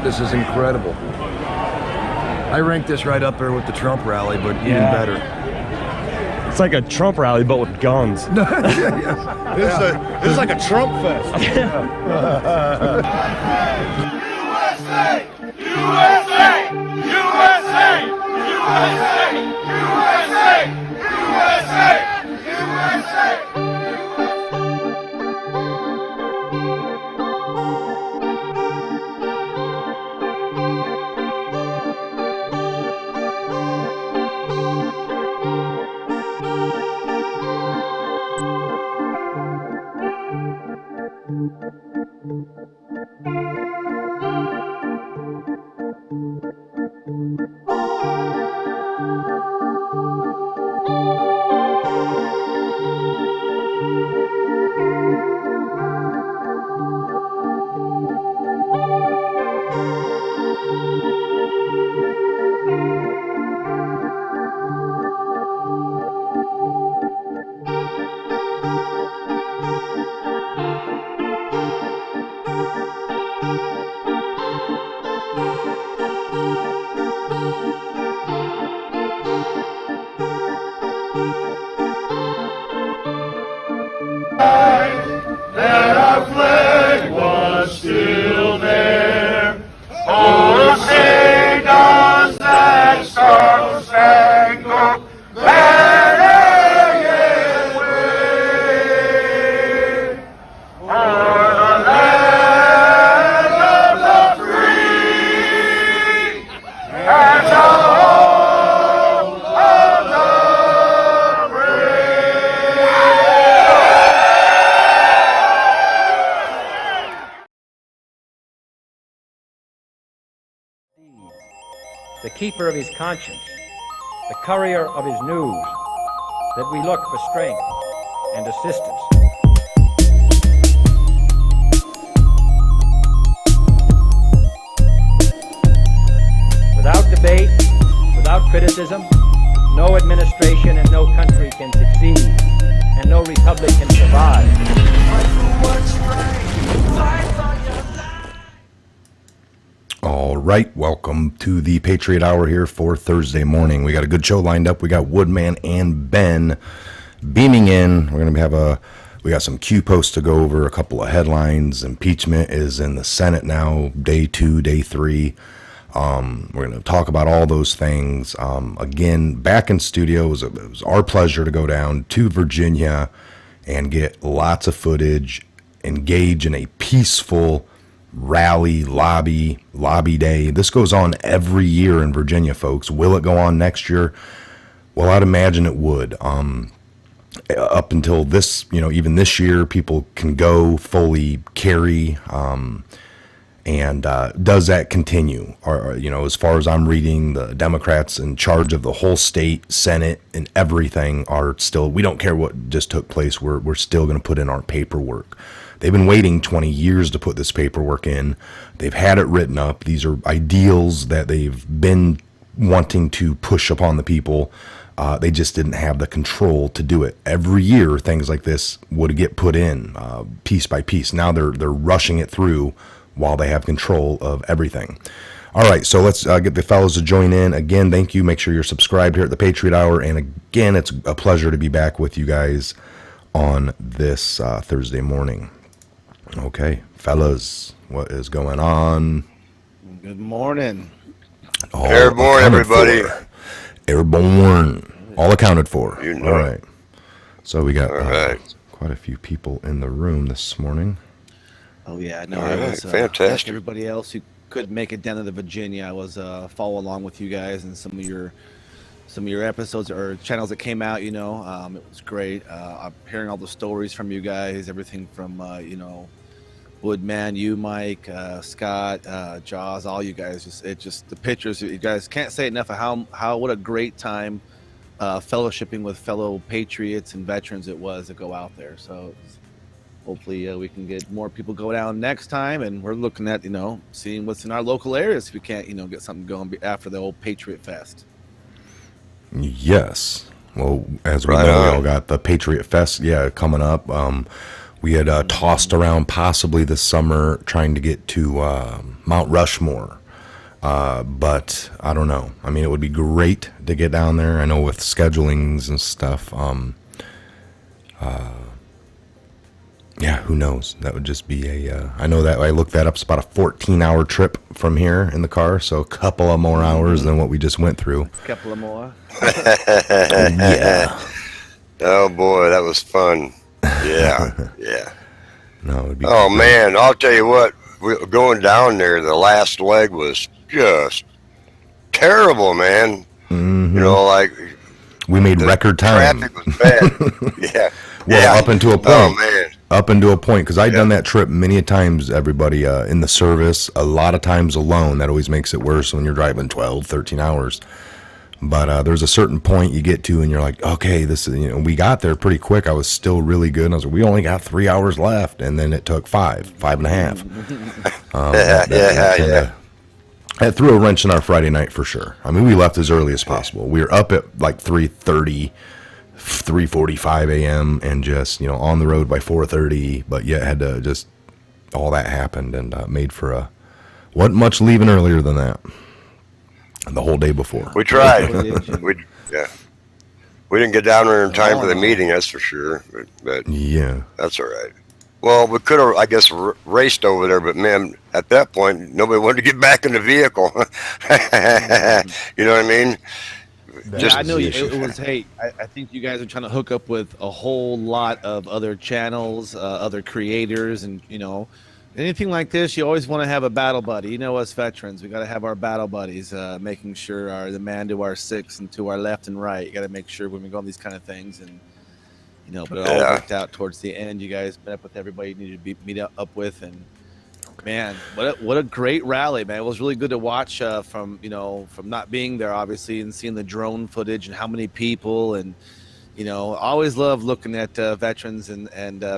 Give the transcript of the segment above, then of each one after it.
This is incredible. I rank this right up there with the Trump rally, but even better. It's like a Trump rally, but with guns. This is like a Trump fest. USA! USA! USA! USA! USA! USA! USA! the keeper of his conscience, the courier of his news, that we look for strength and assistance. Without debate, without criticism, no administration and no country can succeed, and no republic can survive. All right, welcome to the Patriot Hour here for Thursday morning. We got a good show lined up. We got Woodman and Ben beaming in. We're gonna we got some Q posts to go over, a couple of headlines. Impeachment is in the Senate now, day 2, day 3. We're going to talk about all those things. Again, back in studio, it was our pleasure to go down to Virginia and get lots of footage, engage in a peaceful rally, lobby day. This goes on every year in Virginia, folks. Will it go on next year? Well, I'd imagine it would. Up until this, even this year, people can go fully carry. And does that continue? Or, as far as I'm reading, the Democrats in charge of the whole state, Senate, and everything are still, we don't care what just took place. We're still going to put in our paperwork. They've been waiting 20 years to put this paperwork in. They've had it written up. These are ideals that they've been wanting to push upon the people. They just didn't have the control to do it. Every year, things like this would get put in piece by piece. Now they're rushing it through while they have control of everything. All right, so let's get the fellows to join in. Again, thank you. Make sure you're subscribed here at the Patriot Hour. And again, it's a pleasure to be back with you guys on this Thursday morning. Okay, fellas, what is going on? Good morning. All Airborne, everybody. Airborne. All accounted for. All right. So we got right. Quite a few people in the room this morning. Oh yeah, no, All I right, was fantastic. like everybody else who couldn't make it down to the Virginia. I was following along with you guys and some of your episodes or channels that came out. It was great. I'm hearing all the stories from you guys, everything from Woodman, you, Mike, Scott, Jaws, all you guys. Just the pictures. You guys can't say enough of what a great time fellowshipping with fellow patriots and veterans it was to go out there. So hopefully we can get more people go down next time, and we're looking at seeing what's in our local areas if we can't get something going after the old Patriot Fest. Yes. Well, as we know, we all got the Patriot Fest coming up. We had tossed around possibly this summer trying to get to Mount Rushmore, but I don't know. I mean, it would be great to get down there. I know with schedulings and stuff. Who knows? That would just be I know that I looked that up. It's about a 14-hour trip from here in the car, so a couple of more hours than what we just went through. A couple of more. Yeah. Oh boy, that was fun. Yeah, yeah. No, it'd be. Oh man, I'll tell you what. Going down there, the last leg was just terrible, man. Mm-hmm. We made record time. Traffic was bad. Yeah. Well, up until a point. Oh man. Up into a point, because I've done that trip many a times, everybody, in the service, a lot of times alone. That always makes it worse when you're driving 12, 13 hours. But there's a certain point you get to and you're like, okay, this is, we got there pretty quick. I was still really good. And I was like, we only got 3 hours left. And then it took 5.5. That threw a wrench in our Friday night for sure. I mean, we left as early as possible. We were up at like 3:45 a.m. and just, on the road by 4:30, but yet had to just, all that happened and made for wasn't much leaving earlier than that. The whole day before. We tried. we didn't get down there in time for the meeting, that's for sure. But yeah, that's all right. Well, we could have, I guess, raced over there, but man, at that point, nobody wanted to get back in the vehicle. You know what I mean? I know it was. Hey, I think you guys are trying to hook up with a whole lot of other channels, other creators, and anything like this. You always want to have a battle buddy. Us veterans, we got to have our battle buddies, making sure the man to our six and to our left and right. You got to make sure when we go on these kind of things, and but it all worked out towards the end. You guys met up with everybody you needed to meet up with, and Man, what a great rally, man! It was really good to watch from not being there, obviously, and seeing the drone footage and how many people, and I always love looking at veterans and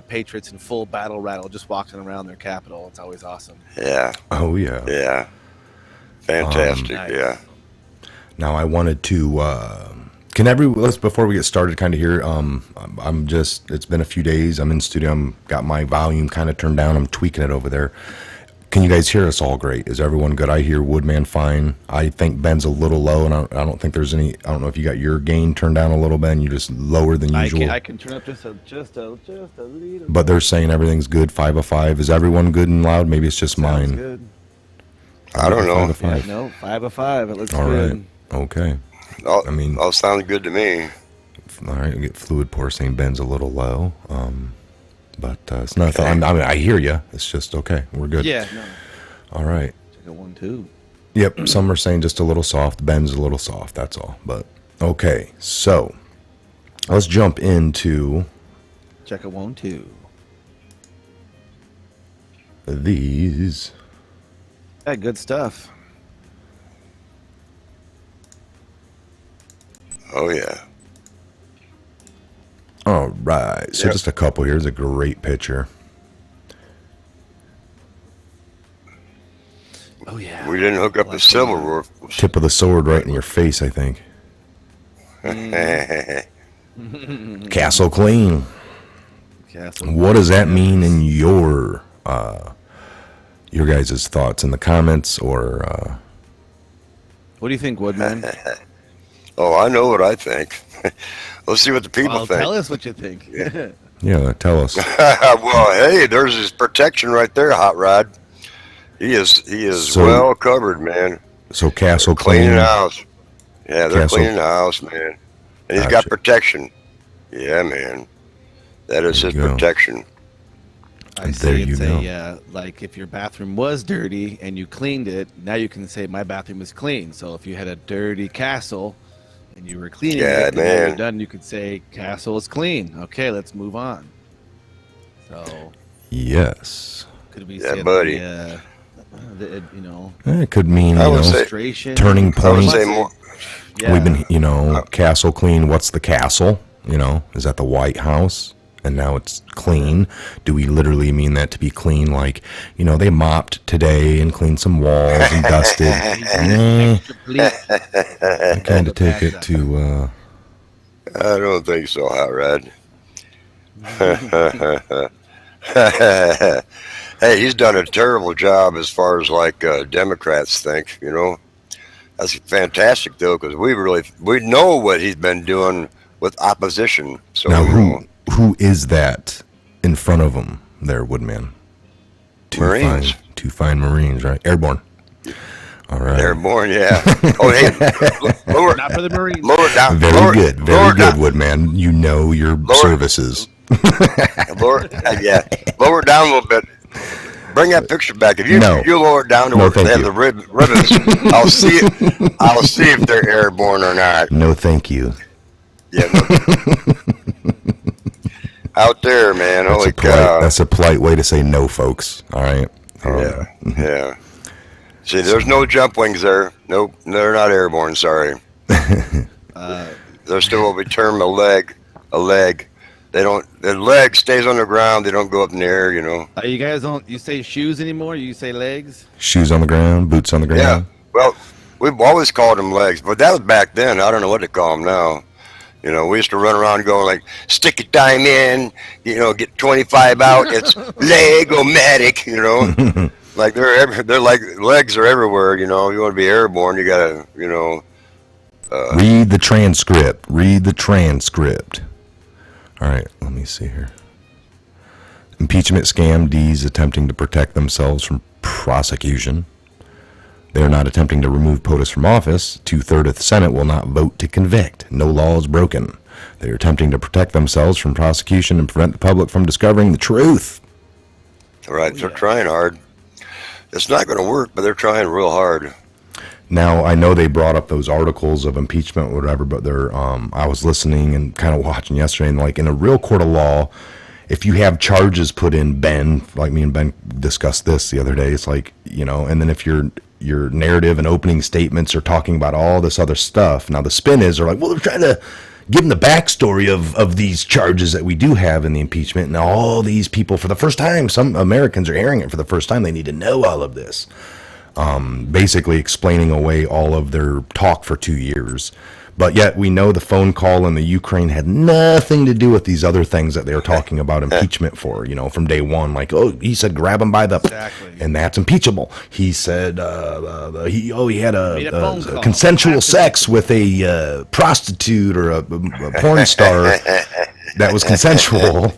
patriots in full battle rattle, just walking around their capital. It's always awesome. Yeah. Oh yeah. Yeah. Fantastic. Nice. Yeah. Now I wanted to let's before we get started kind of here, I'm just, it's been a few days, I'm in studio, got my volume kind of turned down, I'm tweaking it over there. Can you guys hear us all great? Is everyone good? I hear Woodman fine. I think Ben's a little low, and I don't think there's any, I don't know if you got your gain turned down a little, Ben, you're just lower than usual. I can turn up just a little. But they're saying everything's good, 5 of 5. Is everyone good and loud? Maybe it's just Sounds mine. good. I don't know. 5 of 5. Yeah, no, 5 of 5. It looks All good. right. Okay. All sounds good to me. All right, we get fluid pour saying Ben's a little low, but it's nothing. I mean, I hear you. It's just okay. We're good. Yeah. No. All right. Check it 1, 2. Yep. Some are saying just a little soft. Ben's a little soft. That's all. But okay. So let's jump into Check it 1, 2. these. Yeah, good stuff. Oh yeah. All right. So Yep. just a couple. Here's a great picture. Oh yeah. We didn't hook up the silver. Tip of the sword right in your face, I think. Castle clean. Castle. What does that mean in your guys' thoughts in the comments or What do you think, Woodman? Oh, I know what I think. Let's see what the people Well, think. tell us what you think. yeah, tell us. Well, hey, there's his protection right there, Hot Rod. He is So- well covered, man. So castle Cleaning clean. the house. Yeah, they're Castle- cleaning the house, man. And he's got Gotcha. protection. Yeah, man. That is There his you go. protection. I There see you it go. say, like if your bathroom was dirty and you cleaned it, now you can say my bathroom is clean. So if you had a dirty castle and you were cleaning Yeah, it, and when man. you're done, you could say castle is clean. Okay, let's move on. So Yes. could we Yeah, say buddy. It could mean, I you would know, say- illustration, turning I would point. say more. Yeah. We've been, castle clean. What's the castle? Is that the White House? And now it's clean. Do we literally mean that to be clean? Like, they mopped today and cleaned some walls and dusted. Extra bleach. I kind of take it to, I don't think so, Hot Rod. Hey, he's done a terrible job as far as like Democrats think. That's fantastic though, because we know what he's been doing with opposition. So now you know, who is that in front of him there, Woodman? Marines. Two fine Marines, right? Airborne. All right. Airborne, yeah. Oh, hey, lower, Not for the Marines. lower it down. Very lower, good. Very lower it good, down, Woodman. You know your services. Lower, yeah, lower it down a little bit. Bring that picture back. If you No. you lower it down to No, where thank they have you. the ribbons, I'll see it. I'll see if they're airborne or not. No, thank you. Yeah. Out there, man. That's Holy a polite, cow. that's a polite way to say no, folks. All right. Yeah. Yeah. See, there's no jump wings there. Nope, they're not airborne. Sorry. They're still what we term a leg. A leg. They don't. The leg stays on the ground. They don't go up in the air. You guys don't. You say shoes anymore? You say legs? Shoes on the ground, boots on the Yeah. ground. Well, we've always called them legs, but that was back then. I don't know what to call them now. We used to run around going like, stick your dime in, get 25 out. It's leg-o-matic, Like they're like legs are everywhere. You want to be airborne, you gotta, Read the transcript. Read the transcript. All right, let me see here. Impeachment scam. D's attempting to protect themselves from prosecution. They are not attempting to remove POTUS from office. 2/3 of the Senate will not vote to convict. No law is broken. They are attempting to protect themselves from prosecution and prevent the public from discovering the truth. Right, they're trying hard. It's not going to work, but they're trying real hard. Now, I know they brought up those articles of impeachment or whatever, but I was listening and kind of watching yesterday, and like in a real court of law, if you have charges put in, Ben, like me and Ben discussed this the other day, it's like, you know, and then if your narrative and opening statements are talking about all this other stuff. Now the spin is, they're like, well, they're trying to give them the backstory of these charges that we do have in the impeachment, and all these people for the first time, some Americans are hearing it for the first time. They need to know all of this. Basically explaining away all of their talk for 2 years. But yet we know the phone call in the Ukraine had nothing to do with these other things that they were talking about impeachment for, you know, from day one. Like, oh, he said grab him by the... Exactly. And that's impeachable. He said he had a consensual sex with a prostitute or a porn star that was consensual.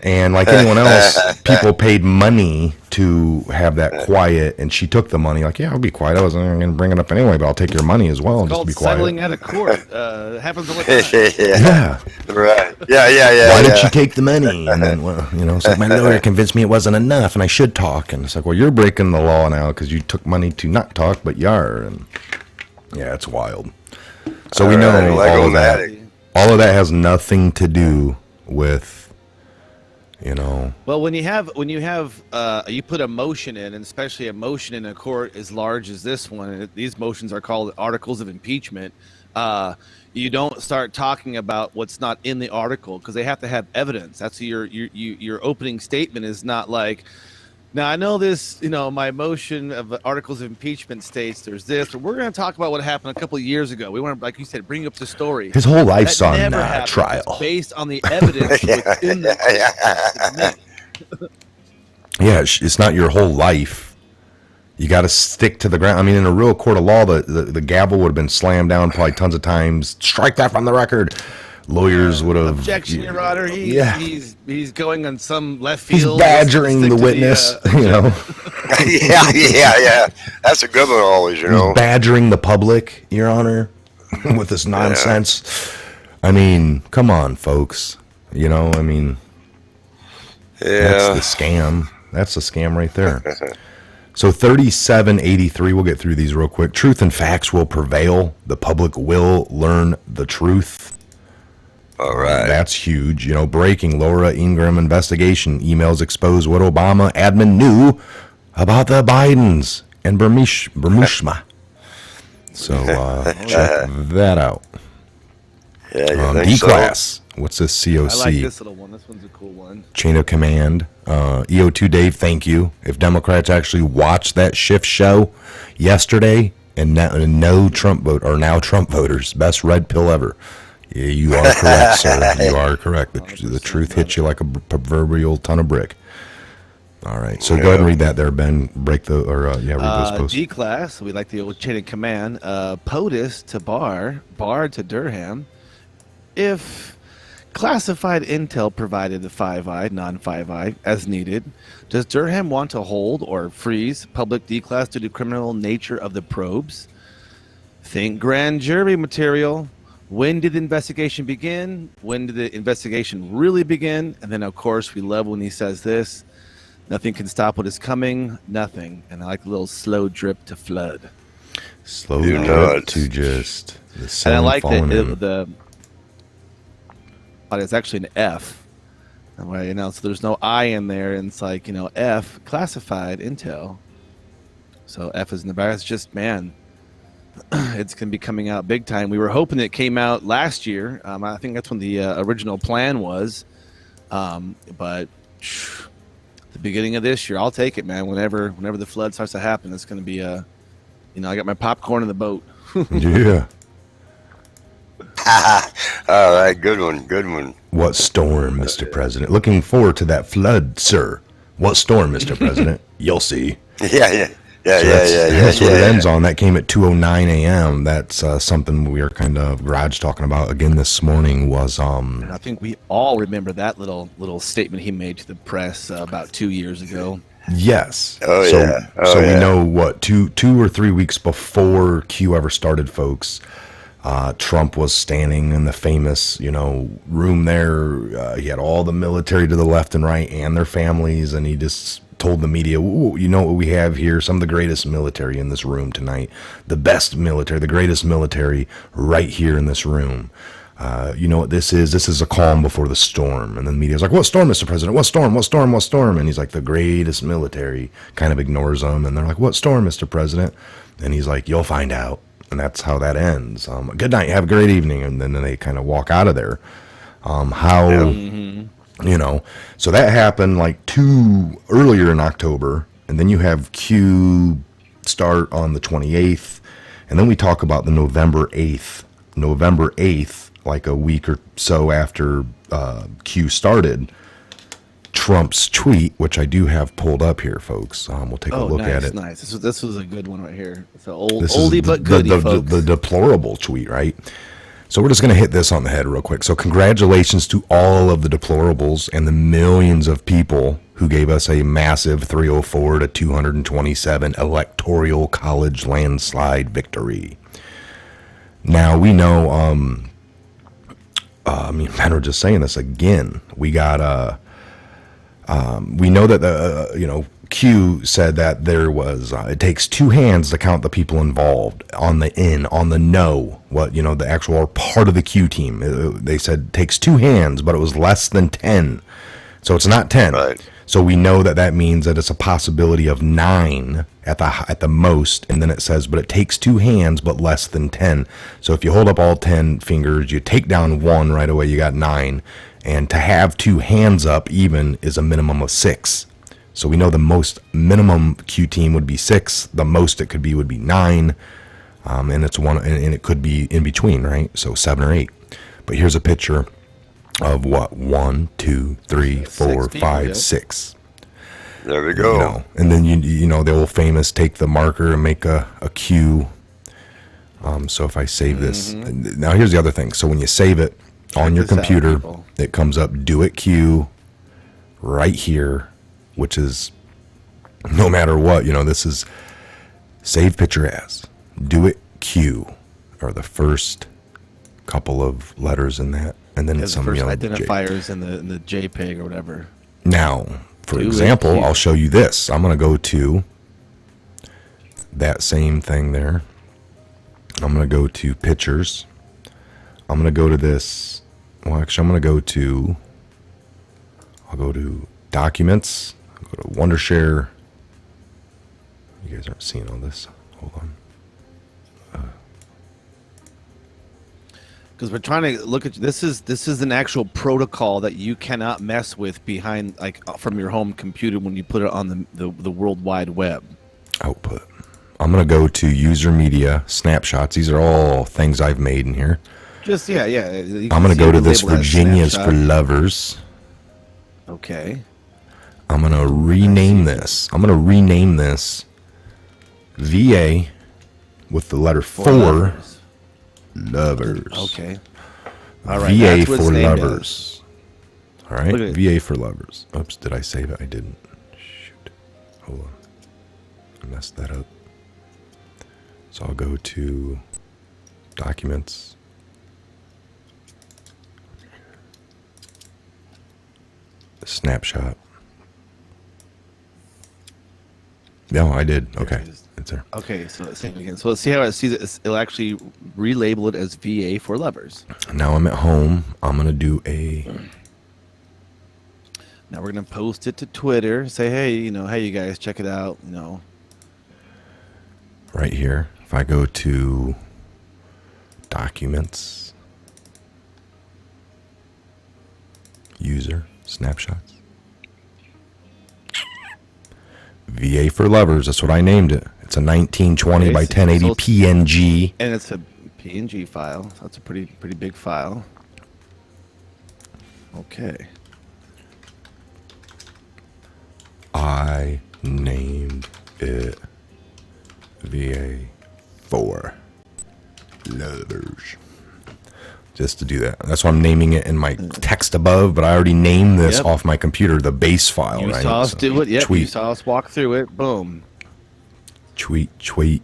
And like anyone else, people paid money to have that quiet, and she took the money. Like, yeah, I'll be quiet. I wasn't going to bring it up anyway, but I'll take your money as well. It's just called be quiet. Settling out of court. Happens all the time. Yeah. Right. Yeah. Why did she take the money? And then, well, you know, it's like my lawyer convinced me it wasn't enough, and I should talk. And it's like, well, you're breaking the law now because you took money to not talk, but you are. And yeah, it's wild. So we know all of that. All of that has nothing to do with. You know. Well, when you you put a motion in, and especially a motion in a court as large as this one, and these motions are called articles of impeachment. You don't start talking about what's not in the article because they have to have evidence. That's your opening statement is not like. Now I know this, you know, my motion of articles of impeachment states there's this, but we're going to talk about what happened a couple of years ago. We want to, like you said, bring up the story. His whole life's on trial. It's based on the evidence within the. Yeah, it's not your whole life. You got to stick to the ground. I mean, in a real court of law, the gavel would have been slammed down probably tons of times. Strike that from the record. Lawyers would have. Objection, Your Honor. He's going on some left field. He's badgering the witness, you know. yeah. That's a good one always, you know. He's badgering the public, Your Honor, with this nonsense. I mean, come on, folks. You know, I mean, that's the scam. That's the scam right there. So 3783, we'll get through these real quick. Truth and facts will prevail. The public will learn the truth. All right. That's huge. You know, breaking Laura Ingraham investigation. Emails expose what Obama admin knew about the Bidens and Bermushma. So check that out. Yeah, D-Class. What's this COC? I like this little one. This one's a cool one. Chain of command. EO2 Dave, thank you. If Democrats actually watched that shift show yesterday and no Trump vote are now Trump voters, best red pill ever. Yeah, you are correct, sir. You are correct. The truth hits you like a proverbial ton of brick. All right, so go ahead and read that there, Ben. Read those posts. D-Class, we like the old chain of command. POTUS to Barr to Durham. If classified intel provided the Five-Eye, non-Five-Eye, as needed, does Durham want to hold or freeze public D-Class due to criminal nature of the probes? Think grand jury material. When did the investigation begin? When did the investigation really begin? And then, of course, we love when he says this. Nothing can stop what is coming. Nothing. And I like a little slow drip to flood. Slow drip to just the sun. And I like that it's actually an F. You know, so there's no I in there. And it's like, you know, F, classified intel. So F is in the back. It's just, man. It's going to be coming out big time. We were hoping it came out last year. I think that's when the original plan was. But the beginning of this year, I'll take it, man. Whenever the flood starts to happen, it's going to be I got my popcorn in the boat. Yeah. All right, good one. What storm, Mr. President? Looking forward to that flood, sir. What storm, Mr. President? You'll see. Yeah. That's what it ends on. That came at 2:09 a.m. That's something we were kind of garage talking about again this morning was And I think we all remember that little statement he made to the press about 2 years ago. Yes. So we know what 2 or 3 weeks before Q ever started, folks. Trump was standing in the famous, room there. He had all the military to the left and right and their families, and he just told the media, you know what we have here? Some of the greatest military in this room tonight. The best military, the greatest military right here in this room. You know what this is? This is a calm before the storm. And then the media's like, what storm, Mr. President? What storm? What storm? What storm? And he's like, the greatest military. Kind of ignores them. And they're like, what storm, Mr. President? And he's like, you'll find out. And that's how that ends. Good night. Have a great evening. And then they kind of walk out of there. You know, so that happened like earlier in October. And then you have Q start on the 28th. And then we talk about the November 8th, like a week or so after Q started, Trump's tweet, which I do have pulled up here, folks. We'll take a look at it. Nice. This was a good one right here. It's an This oldie is but goodie, folks. the deplorable tweet, right? So we're just going to hit this on the head real quick. So congratulations to all of the deplorables and the millions of people who gave us a massive 304 to 227 electoral college landslide victory. Now, we know, Ben were just saying this again. We got, we know that Q said that there was, it takes two hands to count the people involved on the no, the actual part of the Q team. They said it takes two hands, but it was less than 10. So it's not 10. Right. So we know that means that it's a possibility of 9 at the most. And then it says, but it takes two hands, but less than 10. So if you hold up all 10 fingers, you take down one right away, you got 9. And to have two hands up even is a minimum of 6. So we know the most minimum Q team would be 6. The most it could be would be 9. And it's one, and it could be in between, right? So 7 or 8. But here's a picture of what? 1, 2, 3, 4, 5, 6. There we go. And then you know the old famous take the marker and make a Q. So if I save this, now here's the other thing. So when you save it on your computer, it comes up do it Q right here, which is no matter what, this is save picture as do it Q, or the first couple of letters in that, and then it's some first identifiers in the JPEG or whatever. Now, for example, I'll show you this. I'm going to go to that same thing there. I'm going to go to pictures. I'm going to go to this. Well, actually, I'm going to go to, I'll go to documents. I'll go to Wondershare. You guys aren't seeing all this. Hold on. Because we're trying to look at this is an actual protocol that you cannot mess with behind, like, from your home computer when you put it on the World Wide Web. Output. I'm going to go to user media snapshots. These are all things I've made in here. Just, yeah. I'm going to go to this Virginia's for Lovers. Okay. I'm going to rename this. I'm going to rename this VA with the letter 4 Lovers. Okay. All right. VA for Lovers. All right. Look at VA for Lovers. Oops. Did I save it? I didn't. Shoot. Hold on. I messed that up. So I'll go to Documents. Snapshot. No, I did. Okay. It's there. Okay, so let's see it again. So let's see how it sees it. It'll actually relabel it as VA for Lovers. Now I'm at home. I'm going to do Now we're going to post it to Twitter. Say, hey, hey, you guys, check it out. Right here. If I go to Documents, User, Snapshots. VA for Lovers. That's what I named it. It's a 1920 by 1080 PNG. And it's a PNG file. So that's a pretty big file. Okay. I named it VA for Lovers. Just to do that. That's why I'm naming it in my text above, but I already named this off my computer, the base file. You right? saw us do it. Yep. Tweet. You saw us walk through it. Boom. Tweet.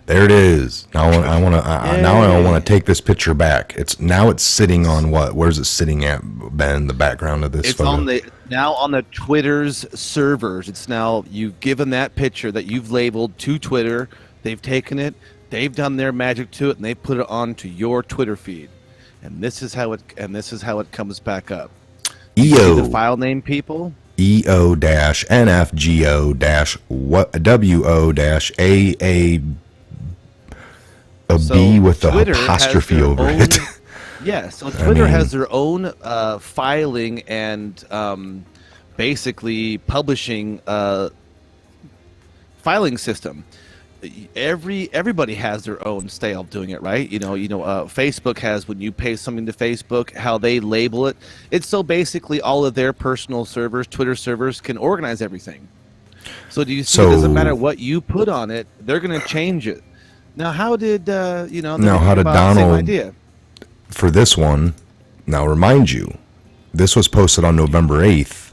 There it is. Now I want to take this picture back. It's sitting on what? Where's it sitting at, Ben? The background of this It's photo? on the Twitter's servers. It's now, you've given that picture that you've labeled to Twitter. They've taken it. They've done their magic to it, and they put it onto your Twitter feed. and this is how it comes back up. See the EO file name, people. EO-NFGO-WO-AA a So B with the Twitter has apostrophe their over own- it. Yeah, so Twitter mean- has their own filing and basically publishing filing system. Everybody has their own style of doing it, right? Facebook has, when you pay something to Facebook, how they label it. It's so basically all of their personal servers, Twitter servers, can organize everything. So do you see? It doesn't matter what you put on it; they're going to change it. Now, how did Now, how did same Donald- idea? For this one, now remind you, this was posted on November 8th.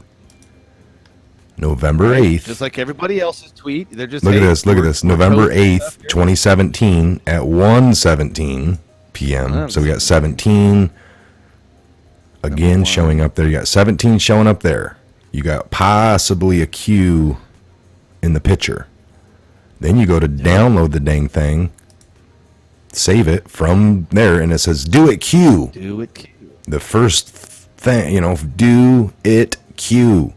November 8th. Just like everybody else's tweet, they're just Look at hey, this. Look at we're- this. we're November posting 8th, stuff here. 2017 at 1:17 p.m. So we got 17 again one. showing up there. You got 17 showing up there. You got possibly a Q in the picture. Then you go to download the dang thing, save it from there, and it says "Do it Q." Do it. Q. The first thing, do it Q.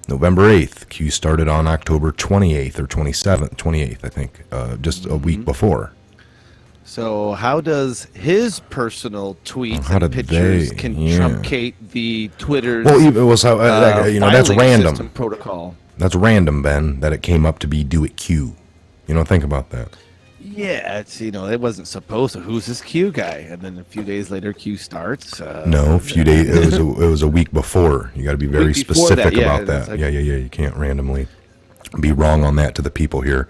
November 8th. Q started on October 28th or 27th, 28th, I think, just a week before. So how does his personal tweets How and did pictures they- can yeah. truncate the Twitter's Well, it was how, that's filing random. system protocol? That's random, Ben, that it came up to be do it Q. Think about that. Yeah, it's it wasn't supposed to. Who's this Q guy? And then a few days later, Q starts. No, a few days. It was a week before. You got to be very Week before specific that, yeah, about it's that. like- Yeah. You can't randomly be wrong on that to the people here,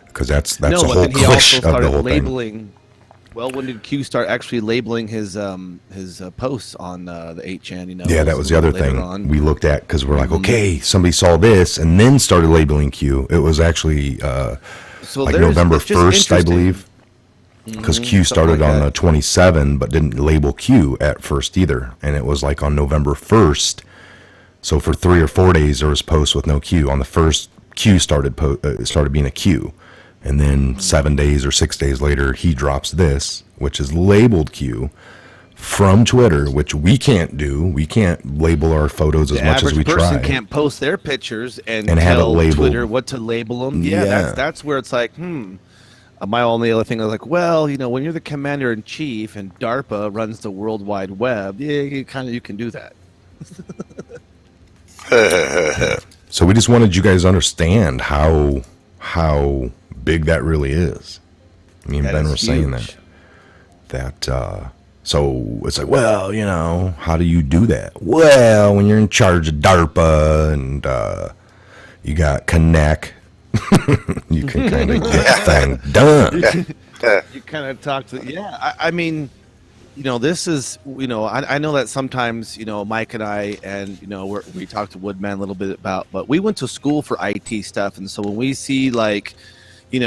because that's No, the but whole then he also push of the started whole thing. labeling. Well, when did Q start actually labeling his posts on the 8chan? Yeah, that was the other later thing on. we looked at, because we're like, okay, somebody saw this and then started labeling Q. It was actually So like there's- November it's just 1st, I interesting. believe, because Q something started like on that. the 27, but didn't label Q at first either, and it was like on November 1st. So for 3 or 4 days there was posts with no Q. On the first, Q started being a Q, and then 7 days or 6 days later he drops this, which is labeled Q from Twitter, which we can't do. We can't label our photos as The much as average we person try. can't post their pictures and And have it tell labeled. Twitter what to label them. Yeah, Yeah. that's where it's like, My only other thing is like, well, when you're the commander in chief and DARPA runs the World Wide Web, yeah, you can do that. So we just wanted you guys to understand how big that really is. Me and That Ben is were saying huge. that. So it's like, well, how do you do that? Well, when you're in charge of DARPA and you got Connect, you can kind of get things done. You kind of talk to, I mean, this is, I know that sometimes, Mike and I, and, we talked to Woodman a little bit about, but we went to school for IT stuff. And so when we see like the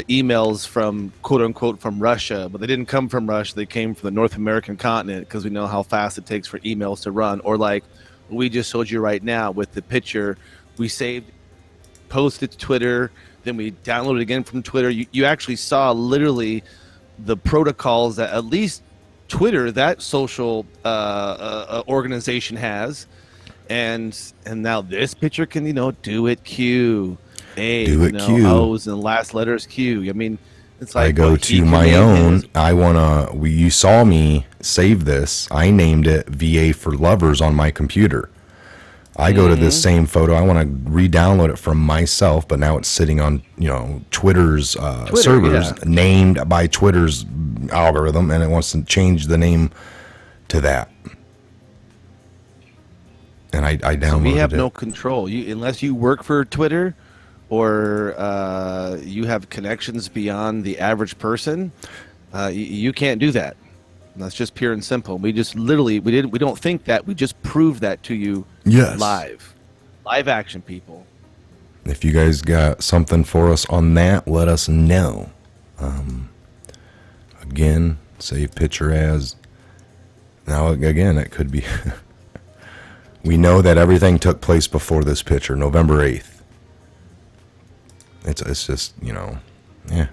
emails from quote unquote from Russia, but they didn't come from Russia, they came from the North American continent, because we know how fast it takes for emails to run. Or like what we just showed you right now with the picture, we saved, posted to Twitter, then we downloaded it again from Twitter. You actually saw literally the protocols that at least Twitter, that social organization, has, and now this picture can do it Q, A, Do it Q. O's and last letters Q. I mean, it's like I go what he to my created own. is- You saw me save this. I named it VA for Lovers on my computer. I go to this same photo. I want to re-download it from myself, but now it's sitting on Twitter's servers, yeah. named by Twitter's algorithm, and it wants to change the name to that. And I downloaded So we have it. no control. Unless you work for Twitter, or you have connections beyond the average person, you can't do that. And that's just pure and simple. We just literally we don't think that. We just proved that to you Yes. live action, people. If you guys got something for us on that, let us know. Again, save picture as. Now, again, it could be. We know that everything took place before this picture, November 8th. It's just, yeah.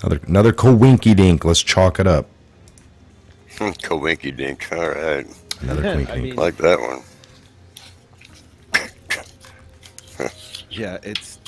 Another coinky dink. Let's chalk it up. Kawinky dink. All right. Another Yeah, quink I quink. mean- Like that one. Yeah, it's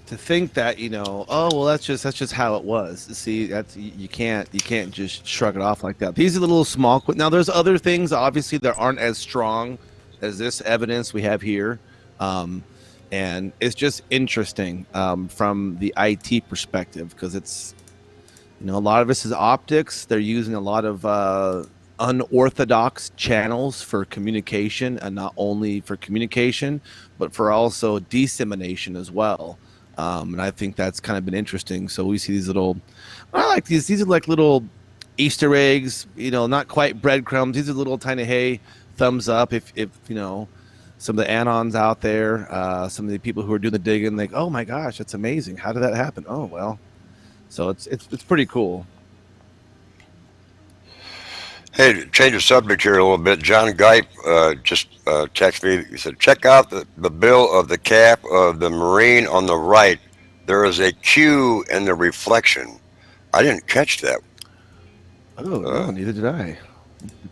to think that oh well, that's just how it was. See, that's you can't just shrug it off like that. These are the little small. Now, there's other things obviously that aren't as strong as this evidence we have here, and it's just interesting from the IT perspective because it's a lot of this is optics. They're using a lot of unorthodox channels for communication, and not only for communication, but for also dissemination as well. And I think that's kind of been interesting. So we see these little, I like these. These are like little Easter eggs. Not quite breadcrumbs. These are little tiny, hey, thumbs up. If some of the anons out there, some of the people who are doing the digging, like, oh my gosh, that's amazing. How did that happen? Oh well. So it's pretty cool. Hey, to change the subject here a little bit. John Gipe just texted me. He said, check out the bill of the cap of the Marine on the right. There is a Q in the reflection. I didn't catch that. Oh, no, neither did I.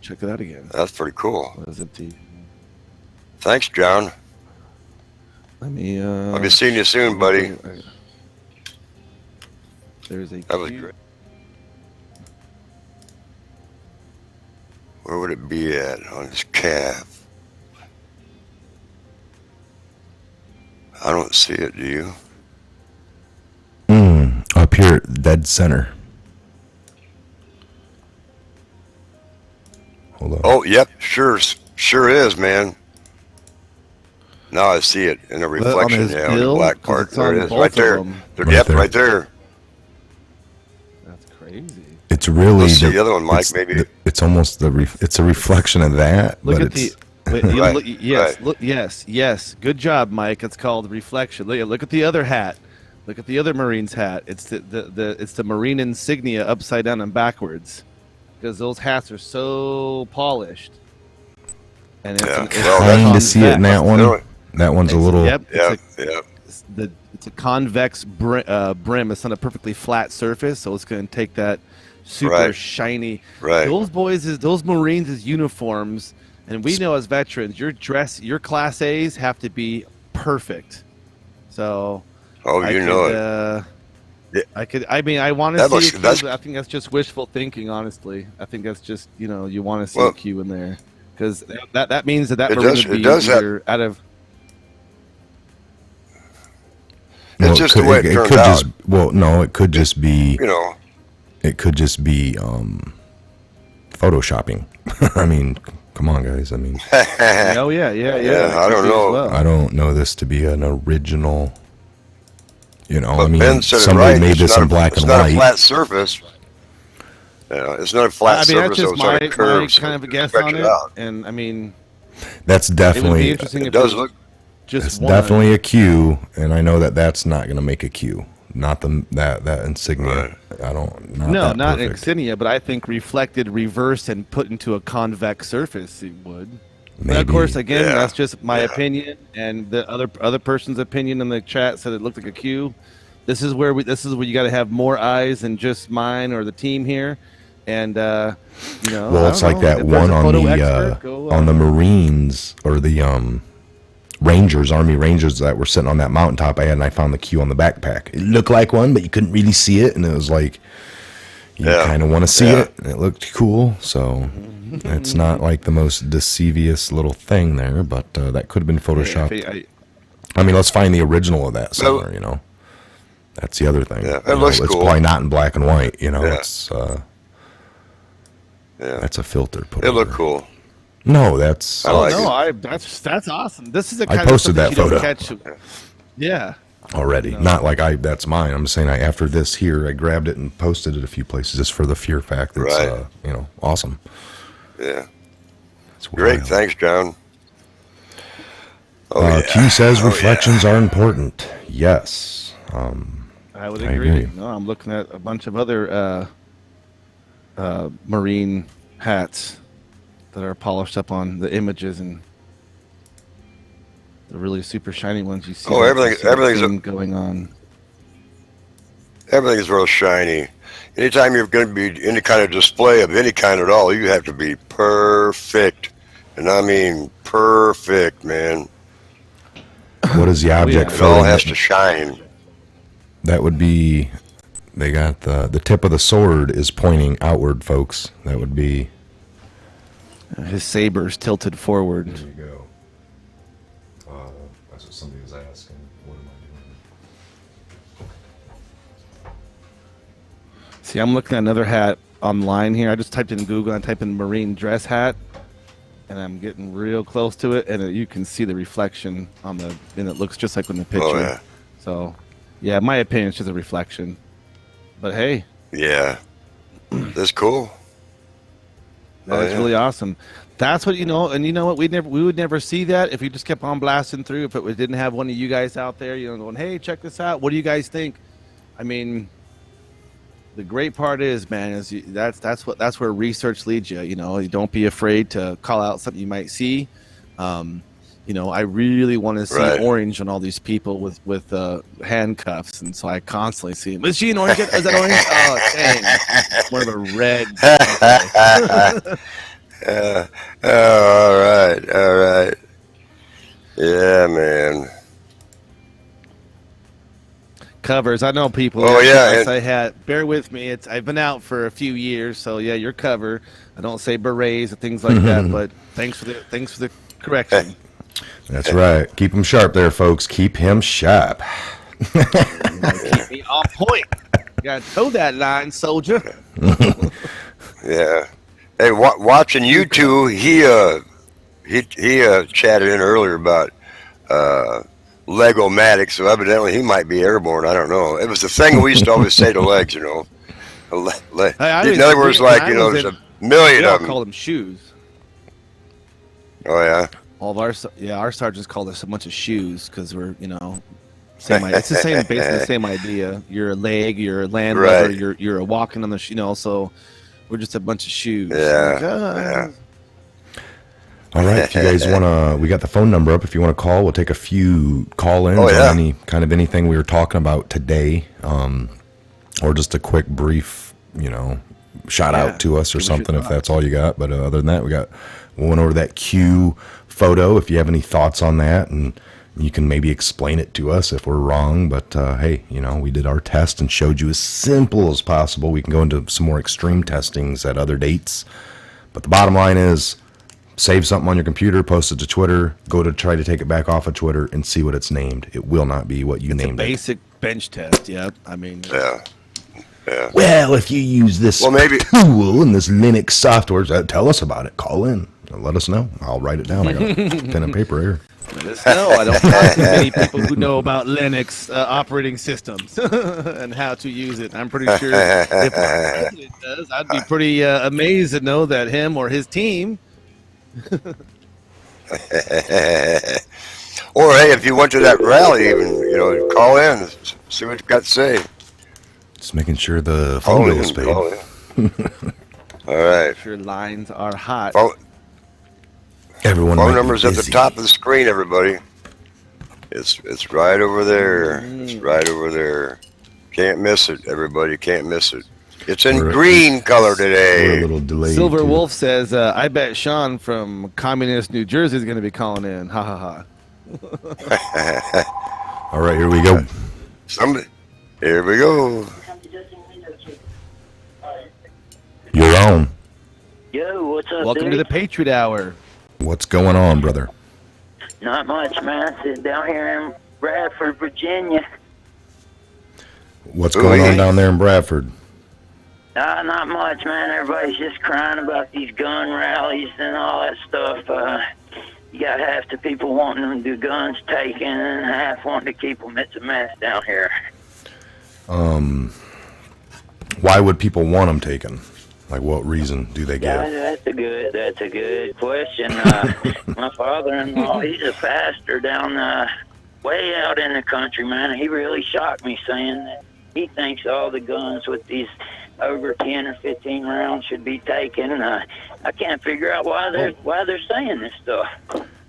Check it out again. That's pretty cool. What is it? Thanks, John. Let me. I'll be seeing you soon, buddy. There's a. That was Q. great. Where would it be at on his calf? I don't see it, do you? Up here, dead center. Hold on. Oh, yep, sure is, man. Now I see it in the on reflection, his yeah, on the bill? black 'Cause part. it's There on it is, both right of there. them. Yep, there. right there. That's crazy. It's really Let's see the other one, Mike, it's maybe. it's almost it's a reflection of that, Look but at it's the. Wait, Right, look, yes, right. look, yes. Good job, Mike. It's called reflection. Look at the other hat. Look at the other Marine's hat. It's the Marine insignia upside down and backwards, because those hats are so polished. And it's, Yeah, it's well, kind to see it in convex. that one. Really? That one's a little. Yep. Yeah, It's yeah. it's a convex brim. It's not a perfectly flat surface, so it's going to take that super Right. shiny. Right. Those Marines' uniforms, and we know as veterans, your Class A's have to be perfect. So. Oh, I you could, know it. Yeah. I want to That see looks- a Q, that's- but I think that's just wishful thinking, honestly. I think that's just, you want to see Well- a Q in there. Because that means that It Marine does- would it be does have- either out of... It's just the way it turned could out. just no, it could just be You know, it could just be photoshopping. I mean, come on, guys. I mean, Oh, yeah. Yeah, I It could don't be as know. well. I don't know this to be an original. I but mean, Ben said it somebody right. made It's this not in black it's and not a white. flat surface. Yeah, it's not a flat I mean, that's surface, so just it's on my a curve. so kind of a you guess stretch on it. out. And, I mean, That's it would definitely be interesting It if does it was look. just it's one. definitely a Q, and I know that that's not going to make a Q. Not that insignia. Right. I don't. No, not perfect. insignia, but I think reflected, reversed, and put into a convex surface, it would. But Maybe. of course, again, Yeah. that's just my Yeah. opinion, and the other person's opinion in the chat said it looked like a Q. This is where you got to have more eyes than just mine or the team here, and Well, I it's don't like know. that If there's one a on photo the expert, go, on the Marines or the Rangers, Army Rangers that were sitting on that mountaintop I had, and I found the Q on the backpack. It looked like one, but you couldn't really see it, and it was like you Yeah. kind of want to see Yeah. it, and it looked cool. So it's not like the most deceivious little thing there, but that could have been photoshopped. I mean, let's find the original of that somewhere. That's the other thing. Yeah, it looks it's cool. probably not in black and white. Yeah. It's Yeah, that's a filter. Put it over. looked cool. No, that's I like it. that's awesome. This is the I kind posted of stuff that you don't photo. catch. Yeah. already. Not like that's mine. I'm saying after this here, I grabbed it and posted it a few places just for the fear fact. It's Right. awesome. Yeah. It's Great. wild. Thanks, John. Oh, yeah. Q says Oh, reflections are important. Yes. I would I agree. agree. No, I'm looking at a bunch of other Marine hats that are polished up on the images, and the really super shiny ones you see. Oh, that- everything- you see that everything's a- thing going on. Everything's real shiny. anytime you're going to be any kind of display of any kind at all, you have to be perfect. And I mean perfect, man. What is the object It for? all has to shine. That would be, they got the tip of the sword is pointing outward, folks. That would be. His saber's tilted forward. There you go. That's what somebody was asking. What am I doing? See, I'm looking at another hat online here. I just typed in Google and I typed in marine dress hat, and I'm getting real close to it, and you can see the reflection on the, and it looks just like in the picture. Oh, yeah. So, yeah, in my opinion, it's just a reflection. But hey, Yeah. That's cool. that's yeah. really awesome. That's what, and you know what, we would never see that if we just kept on blasting through. If it didn't have one of you guys out there, going, hey, check this out. What do you guys think? I mean, the great part is, man, is that's where research leads you. You don't be afraid to call out something you might see. I really want to see Right. orange on all these people with handcuffs, and so I constantly see them. Is she an orange? Is that orange? Oh, dang! More of a red. All right. Yeah, man. Covers. I know people. Oh, yeah, I say hat. Bear with me. I've been out for a few years, so yeah, your cover. I don't say berets and things like that, but thanks for the correction. That's right. Keep him sharp there, folks. Keep him sharp. Keep me on point. You gotta toe that line, soldier. Yeah. Hey, watching you two, he chatted in earlier about Lego-matic, so evidently he might be airborne. I don't know. It was the thing we used to always say to legs, Hey, In other words, there's a million We all of them. call them shoes. Oh, yeah. All of our sergeants called us a bunch of shoes because we're same. It's the same, basically the same idea. You're a leg, you're a land Right. rover, you're a walking on the so we're just a bunch of shoes. Yeah, yeah. All right. If you guys we got the phone number up. If you want to call, we'll take a few call-ins Oh, yeah. on anything we were talking about today, or just a quick brief, shout out to us or Give us your something if thoughts. that's all you got. But other than that, we went over that Q photo. If you have any thoughts on that, and you can maybe explain it to us if we're wrong. But hey, we did our test and showed you as simple as possible. We can go into some more extreme testings at other dates. But the bottom line is, save something on your computer, post it to Twitter, go to try to take it back off of Twitter, and see what it's named. It will not be what you named it. Basic bench test. Yep. I mean, Yeah. Well, if you use this maybe. tool and this Linux software, tell us about it. Call in. Let us know. I'll write it down. I got a pen and paper here. no, I don't talk to many people who know about Linux operating systems and how to use it. I'm pretty sure if my president does, I'd be pretty amazed to know that him or his team. Or, hey, if you went to that rally even, call in, see what you got to say. Just making sure the phone bill is paid. Call in. All right. Sure, lines are hot. Everyone Phone might be number's at the busy. top of the screen, everybody. It's right over there. It's right over there. Can't miss it, everybody. Can't miss it. It's in green color We're a today. little delayed. Silver too. Wolf says, I bet Sean from communist New Jersey is going to be calling in. Ha ha ha. All right, here we go. Here we go. You're on. Yo, what's up, Welcome to the dude? Patriot Hour. What's going on, brother? Not much, man. Sitting down here in Bradford, Virginia. What's going on down there in Bradford? Not much, man. Everybody's just crying about these gun rallies and all that stuff. You got half the people wanting them to do guns taken and half wanting to keep them. It's a mess down here. Why would people want them taken? Like, what reason do they Yeah, give? that's a good question. My father-in-law, he's a pastor down way out in the country, man. He really shocked me saying that he thinks all the guns with these over 10 or 15 rounds should be taken. I can't figure out why they're saying this stuff.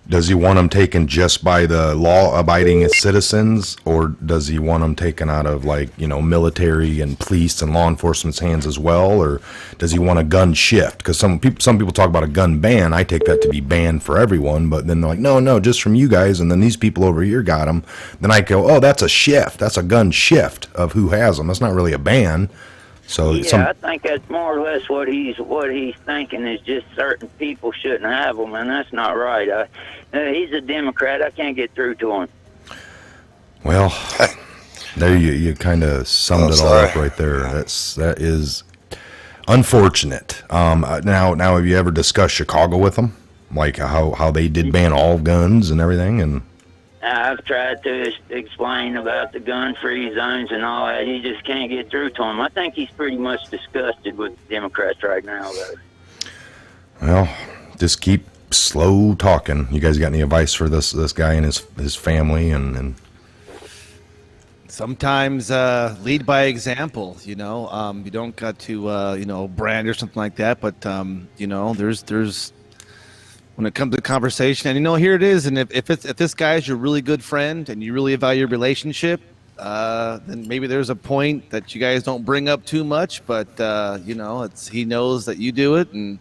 Does he want them taken just by the law-abiding citizens, or does he want them taken out of, like, military and police and law enforcement's hands as well, or does he want a gun shift? Because some people talk about a gun ban. I take that to be banned for everyone, but then they're like, no, just from you guys, and then these people over here got them. Then I go, oh, that's a shift. That's a gun shift of who has them. That's not really a ban. So yeah, I think that's more or less what he's thinking is just certain people shouldn't have them, and that's not right. He's a Democrat. I can't get through to him. Well, there you kind of summed it all up right there. That is unfortunate. Now have you ever discussed Chicago with them, like how they did ban all guns and everything? And I've tried to explain about the gun-free zones and all that. He just can't get through to him. I think he's pretty much disgusted with the Democrats right now, though. Well, just keep slow talking. You guys got any advice for this guy and his family and Sometimes lead by example. You don't got to brand or something like that, but there's when it comes to conversation, and here it is. And if this guy is your really good friend and you really value your relationship, then maybe there's a point that you guys don't bring up too much. But he knows that you do it, and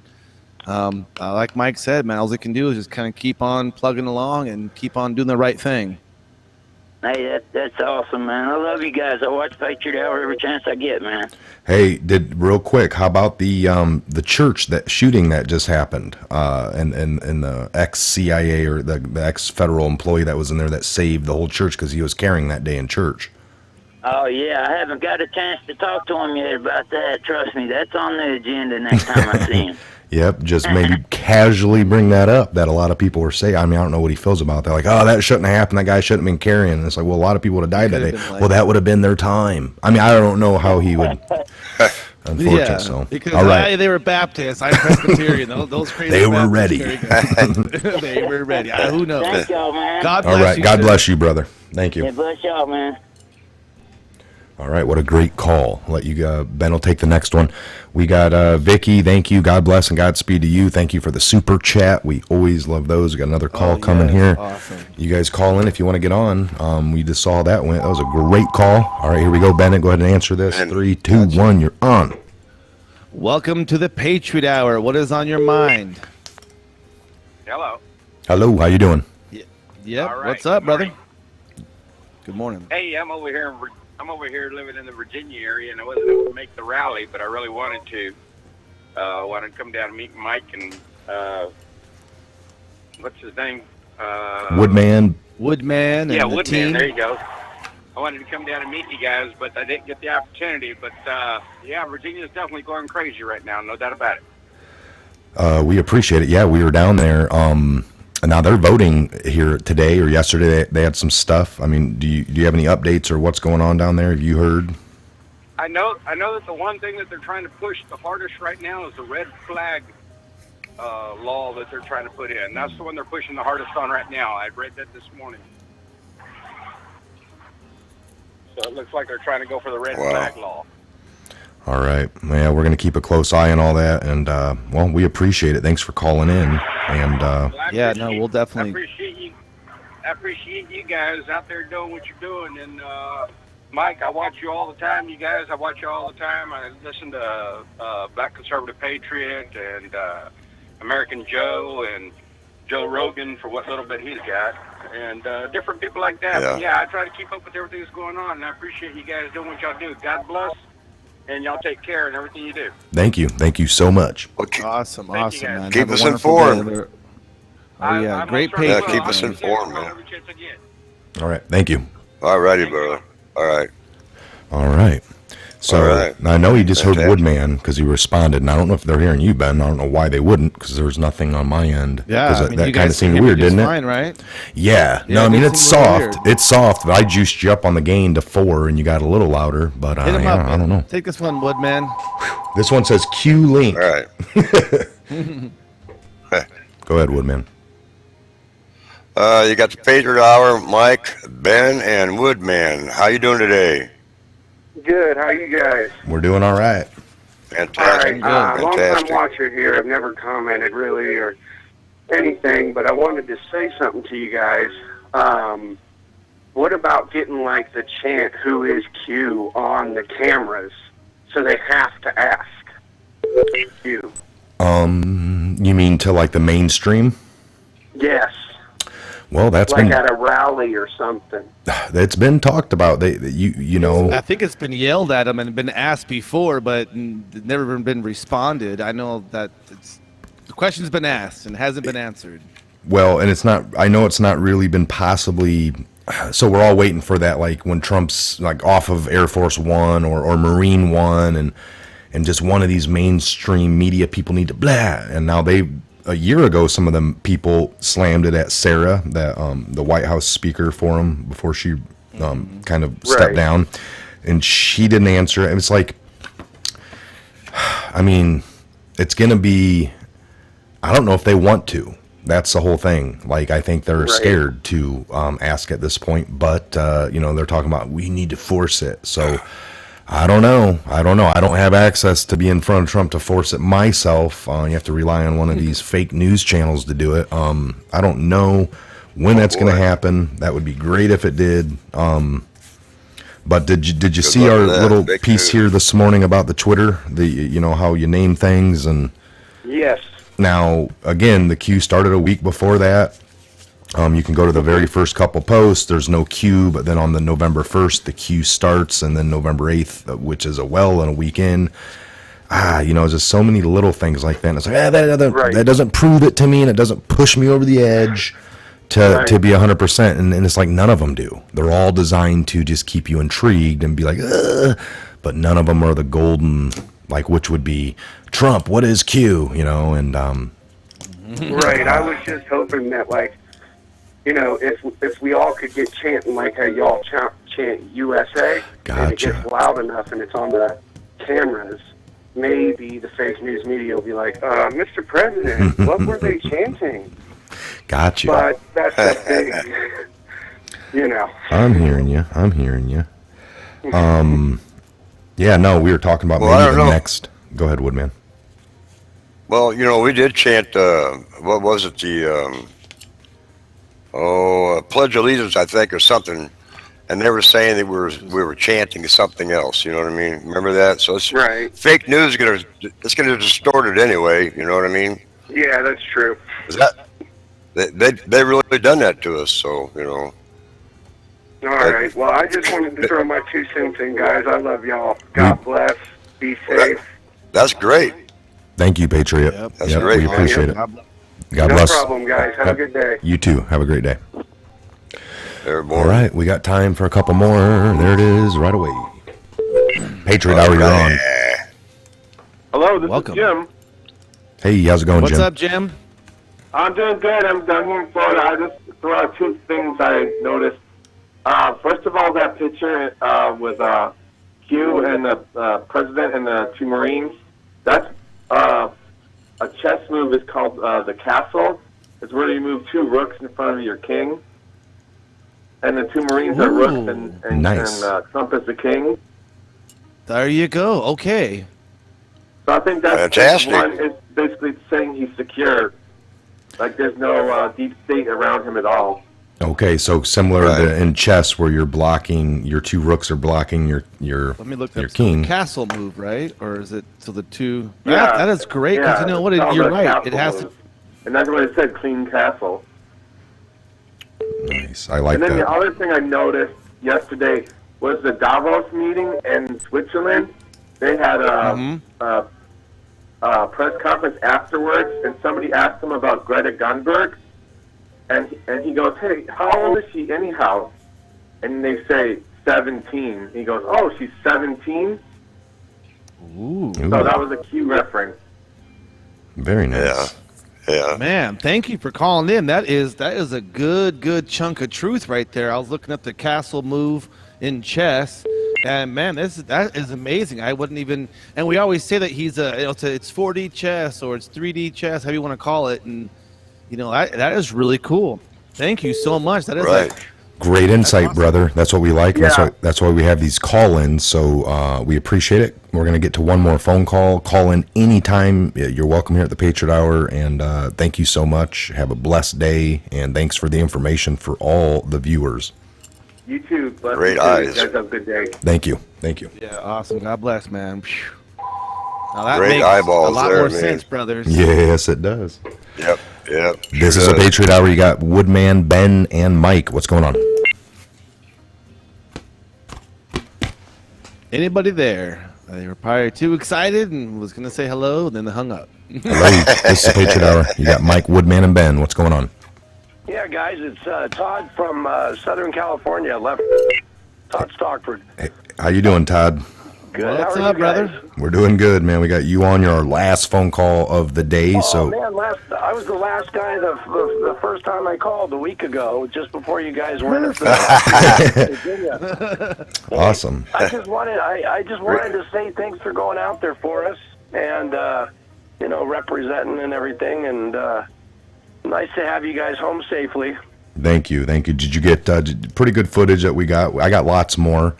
like Mike said, man, all he can do is just kind of keep on plugging along and keep on doing the right thing. Hey, that's awesome, man. I love you guys. I watch Patriot Hour every chance I get, man. Hey, real quick, how about the church shooting that just happened, and the ex-CIA or the ex-federal employee that was in there that saved the whole church because he was carrying that day in church? Oh, yeah, I haven't got a chance to talk to him yet about that. Trust me, that's on the agenda next time I see him. Yep, just maybe casually bring that up, that a lot of people were saying. I mean, I don't know what he feels about that. Like, oh, that shouldn't have happened. That guy shouldn't have been carrying. And it's like, well, a lot of people would have died that day. Well, that would have been their time. I mean, I don't know how he would. Unfortunate, yeah, so. Because all right. they were Baptists. I'm Presbyterian. Those crazy They were Baptists, ready. They were ready. Who knows? Thank y'all, man. God All bless right, you. God bless you, brother. Thank you. Yeah, bless y'all, man. All right, what a great call. I'll let you, Ben will take the next one. We got Vicky, thank you. God bless and Godspeed to you. Thank you for the super chat. We always love those. We got another call coming here. Awesome. You guys call in if you want to get on. We just saw that went. That was a great call. All right, here we go, Bennett. Go ahead and answer this. 3, 2, 1, you're on. Welcome to the Patriot Hour. What is on your mind? Hello. Hello, how you doing? Yep. All right, What's up, good brother? morning. Good morning. Hey, I'm over here living in the Virginia area, and I wasn't able to make the rally, but I really wanted to. Wanted to come down and meet Mike and what's his name? Woodman. Woodman. Yeah, and the Woodman. team. There you go. I wanted to come down and meet you guys, but I didn't get the opportunity. But yeah, Virginia's definitely going crazy right now, no doubt about it. We appreciate it. Yeah, we were down there. Now they're voting here today or yesterday. They had some stuff. I mean, do you have any updates or what's going on down there? Have you heard? I know that the one thing that they're trying to push the hardest right now is the red flag law that they're trying to put in. That's the one they're pushing the hardest on right now. I read that this morning. So it looks like they're trying to go for the red flag law. All right. Yeah, we're going to keep a close eye on all that. And, well, we appreciate it. Thanks for calling in. And Well, we'll definitely. I appreciate you guys out there doing what you're doing. And, Mike, I watch you all the time. You guys, I watch you all the time. I listen to Black Conservative Patriot and American Joe and Joe Rogan for what little bit he's got. And different people like that. Yeah. But, yeah, I try to keep up with everything that's going on. And I appreciate you guys doing what y'all do. God bless. And y'all take care in everything you do. thank you. Thank you so much. Okay. Awesome, Thank you, guys. man. Keep Have a us wonderful informed. day. Oh, yeah, I'm great gonna try to Patriot. keep us I'm informed, gonna man. every chance I get. All right. Thank you. All righty, brother. All right. All right. So All right. I know he just heard Fantastic. Woodman because he responded. And I don't know if they're hearing you, Ben. I don't know why they wouldn't because there was nothing on my end. Yeah, 'Cause I mean, that you kind of guys seemed can hear weird, me just didn't it? fine, right? Yeah. Yeah, No, I it mean, did it's seem a little soft. weird. It's soft. But I juiced you up on the gain to 4 and you got a little louder. But Hit him yeah, up. I don't know. Take this one, Woodman. This one says Q Link. All right. Go ahead, Woodman. You got the Patriot Hour, Mike, Ben, and Woodman. How you doing today? Good. How you guys? We're doing all right. All Fantastic. right. Long time Fantastic. watcher here. I've never commented really or anything, but I wanted to say something to you guys. What about getting like the chant "Who is Q" on the cameras, so they have to ask Q? You mean to like the mainstream? Yes. Well, that's like been at a rally or something. It's been talked about. You know. I think it's been yelled at them and been asked before, but never been responded. I know that the question's been asked and hasn't been answered. Well, and it's not. I know it's not really been possibly. So we're all waiting for that, like when Trump's like off of Air Force One or Marine One, and just one of these mainstream media people need to blah. And now a year ago, some of them people slammed it at Sarah, that the White House speaker for him before she kind of stepped down, and she didn't answer. And it's like, I mean, it's gonna be. I don't know if they want to. That's the whole thing. Like, I think they're scared to ask at this point, but they're talking about we need to force it. So I don't know. I don't have access to be in front of Trump to force it myself. You have to rely on one of these fake news channels to do it. I don't know when that's going to happen. That would be great if it did. But did you see our little piece here this morning about the Twitter? How you name things and yes. Now, again, the queue started a week before that. You can go to the very first couple posts. There's no queue, but then on the November 1st, the queue starts, and then November 8th, which is and a weekend. Just so many little things like that. And it's like, that doesn't prove it to me, and it doesn't push me over the edge to be 100%. And it's like none of them do. They're all designed to just keep you intrigued and be like, ugh, but none of them are the golden, like, which would be Trump, what is Q, and right. I was just hoping that, like, if we all could get chanting like how y'all chant USA, and it gets loud enough and it's on the cameras, maybe the fake news media will be like, Mr. President, what were they chanting? Gotcha. But that's a big, I'm hearing you. Yeah, no, we were talking about maybe the next. Go ahead, Woodman. Well, we did chant, what was it, the, Pledge of Allegiance, I think, or something, and they were saying that we were chanting something else, you know what I mean? Remember that? So it's fake news, it's gonna distort it anyway, you know what I mean? Yeah, that's true. They really done that to us, so, All right. Well, I just wanted to throw my 2 cents in, guys. I love y'all. God bless. Be safe. That's great. Thank you, Patriot. That's great. We appreciate it. God No bless. problem, guys. Have a good day. You too. Have a great day. All right, we got time for a couple more. There it is, right away. Patriot Hour, you're on. Hello, this Welcome. is Jim. Hey, how's it going, What's Jim? up, Jim? I'm doing good. I'm down here in Florida. I just threw out 2 things I noticed. First of all, that picture with Q and the president and the 2 Marines. That's a chess move. Is called the castle. It's where you move 2 rooks in front of your king, and the 2 Marines are rooks, and Trump is the king. There you go. Okay. So I think that's fantastic. One. It's basically saying he's secure. Like there's no deep state around him at all. Okay, so similar to in chess where you're blocking, your 2 rooks are blocking your Let me look your up king. the castle move, right? Or is it so the 2? Yeah, that is great because you know what? You're right. It has to. And that's what it said, clean castle. Nice. I like and then that. the other thing I noticed yesterday was the Davos meeting in Switzerland. They had a press conference afterwards, and somebody asked him about Greta Thunberg, and he goes, "Hey, how old is she anyhow?" And they say 17. He goes, "Oh, she's 17." Ooh. So that was a Q reference. Very nice. Yeah. Man, thank you for calling in. That is a good chunk of truth right there. I was looking up the castle move in chess, and man, that is amazing. I wouldn't even. And we always say that he's it's 4D chess or it's 3D chess, however you want to call it, and that is really cool. Thank you so much. That is Great insight, awesome. brother. That's what we like. Yeah. That's why we have these call-ins. So we appreciate it. We're going to get to one more phone call. Call in anytime. You're welcome here at the Patriot Hour. And thank you so much. Have a blessed day. And thanks for the information for all the viewers. You too. Bless Great you. eyes. You guys have a good day. Thank you. Thank you. Yeah, awesome. God bless, man. Phew. Now that Great makes eyeballs a lot there, more man. sense, brothers. Yes, it does. Yep. This is a Patriot Hour. You got Woodman, Ben, and Mike. What's going on? Anybody there? They were probably too excited and was going to say hello, and then they hung up. Hello. This is the Patriot Hour. You got Mike, Woodman, and Ben. What's going on? Yeah, guys, it's Todd from Southern California. Todd Stockford. Hey, how you doing, Todd? Good. What's How are up, you guys? brother? We're doing good, man. We got you on your last phone call of the day. Oh man, I was the last guy the first time I called a week ago, just before you guys went to Virginia. Awesome. I just wanted to say thanks for going out there for us and representing and everything, and nice to have you guys home safely. Thank you. Did you get pretty good footage that we got? I got lots more.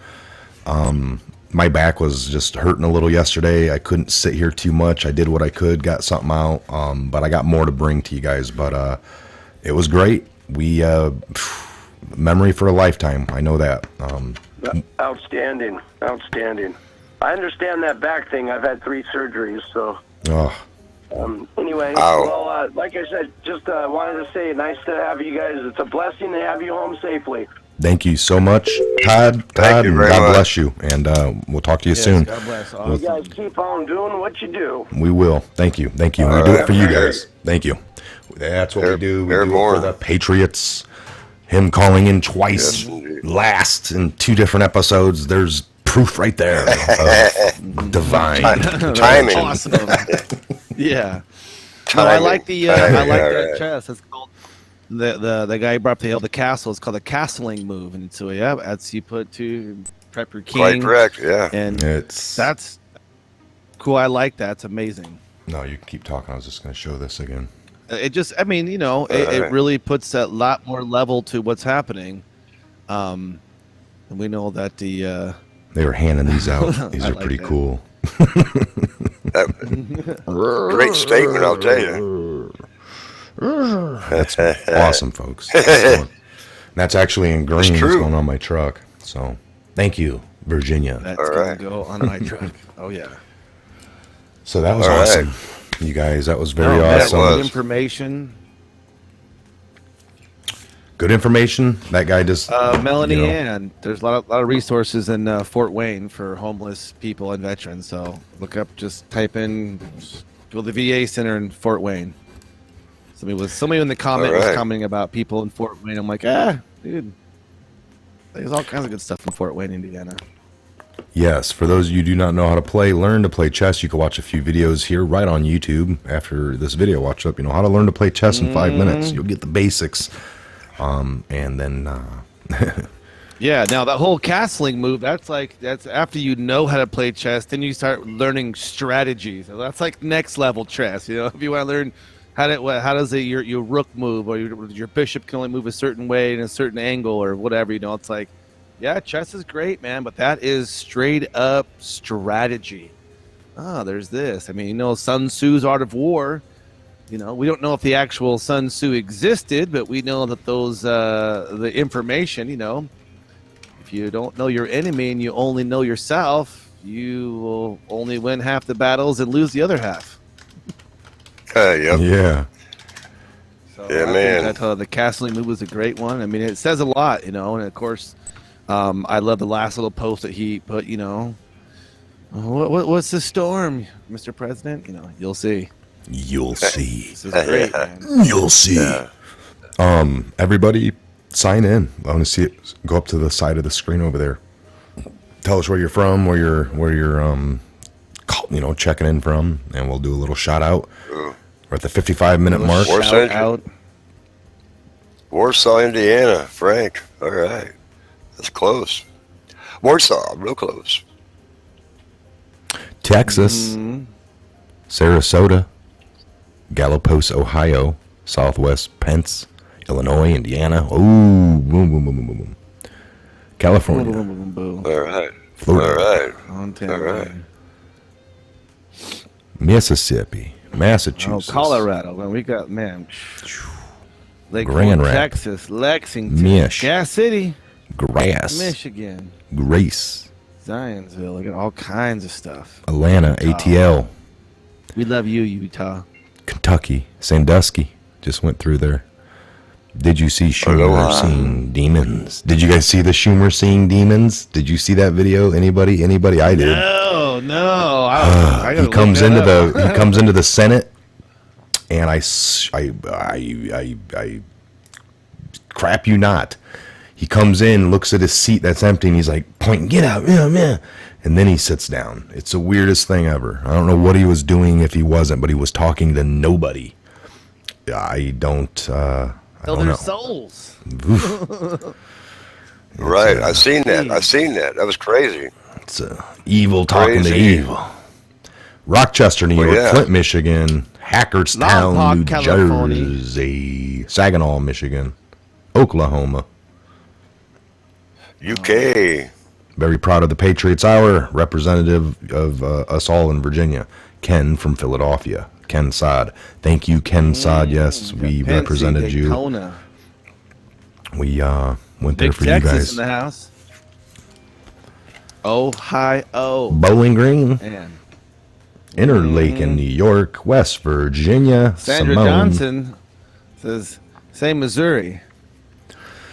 My back was just hurting a little yesterday. I couldn't sit here too much. I did what I could, got something out, but I got more to bring to you guys. But it was great. We memory for a lifetime. I know that. Outstanding. I understand that back thing. I've had 3 surgeries, so. Anyway, well, like I said, just wanted to say, nice to have you guys. It's a blessing to have you home safely. Thank you so much, Todd. Thank you very God much. bless you, and we'll talk to you Yes, soon. God bless. You Awesome. guys keep on doing what you do. We will. Thank you. And we do it for you guys. Thank you. That's what we do. We do it for the Patriots. Him calling in twice, last in 2 different episodes. There's proof right there of divine Timing. Awesome. Yeah. No, I like the that chess. It's called the guy who brought up the castle. It's called the castling move, and so yeah, as you put to prep your king. Quite correct. Yeah. And that's cool. I like that. It's amazing. No, you can keep talking. I was just going to show this again. It just, I mean, it really puts a lot more level to what's happening. And we know that they were handing these out. These are pretty cool. Great statement, I'll tell you. That's awesome, folks. That's actually in green. It's going on my truck. So, thank you, Virginia. That's going to go on my truck. Oh, yeah. So that was awesome. You guys, that was very awesome. Good information. Good information. That guy just Melanie Ann. There's a lot of resources in Fort Wayne for homeless people and veterans. So look up, just type in, go to the VA Center in Fort Wayne. Somebody in the comment was commenting about people in Fort Wayne. I'm like, dude, there's all kinds of good stuff in Fort Wayne, Indiana. Yes, for those of you who do not know how to play, learn to play chess. You can watch a few videos here right on YouTube after this video. Watch up, how to learn to play chess in 5 minutes. You'll get the basics. And then yeah, now that whole castling move, that's after you know how to play chess, then you start learning strategies. So that's like next level chess. If you want to learn how does your rook move, or your bishop can only move a certain way in a certain angle or whatever, it's like, yeah, chess is great, man, but that is straight up strategy. There's this. I mean, Sun Tzu's Art of War. We don't know if the actual Sun Tzu existed, but we know that the information, if you don't know your enemy and you only know yourself, you will only win half the battles and lose the other half. Yep. Yeah. So yeah, I man. think that the castling move was a great one. I mean, it says a lot, and of course, I love the last little post that he put, what's the storm, Mr. President? You'll see. You'll see. This is great, man. You'll see. Yeah. Everybody sign in. I want to see it. Go up to the side of the screen over there. Tell us where you're from, where you're checking in from, and we'll do a little shout out. We're at the 55-minute mark. Warsaw, Indiana, Frank. All right. That's close. Warsaw, real close. Texas, Sarasota, Galapagos, Ohio, Southwest Pence, Illinois, Indiana. Ooh, boom, boom, boom, boom, boom, boom. California. Boom, boom, boom, boom. All right. Florida. All right. Montana. All right. Mississippi. Massachusetts. Oh, Colorado. Man, we got, man. Lake Grand Fork, Rapids. Texas, Lexington, Mish. Gas City, Grass. Michigan, Grace. Zionsville. We got all kinds of stuff. Atlanta. ATL. We love you, Utah. Kentucky. Sandusky. Just went through there. Did you see Schumer Aloha. seeing demons? Did you guys see the Schumer seeing demons? Did you see that video? Anybody? I did. No. He comes into the Senate, and I crap you not. He comes in, looks at his seat that's empty, and he's like pointing, "Get out, yeah." And then he sits down. It's the weirdest thing ever. I don't know what he was doing if he wasn't, but he was talking to nobody. I don't know. Souls. Right. I seen that. That was crazy. It's evil talking to Crazy. evil. Rochester, New York. yeah. Flint, Michigan. Hackerstown, Lompoc, New California. Jersey. Saginaw, Michigan. Oklahoma. UK. Very proud of the Patriots Hour. Representative of us all in Virginia. Ken from Philadelphia. Ken Sod. Thank you, Ken Sod. Yes, we Fancy represented Daytona. you. We went there Big for Texas you guys. in the house. Ohio. Bowling Green. Man. Interlake in New York. West Virginia. Sandra Simone. Johnson says, say Missouri.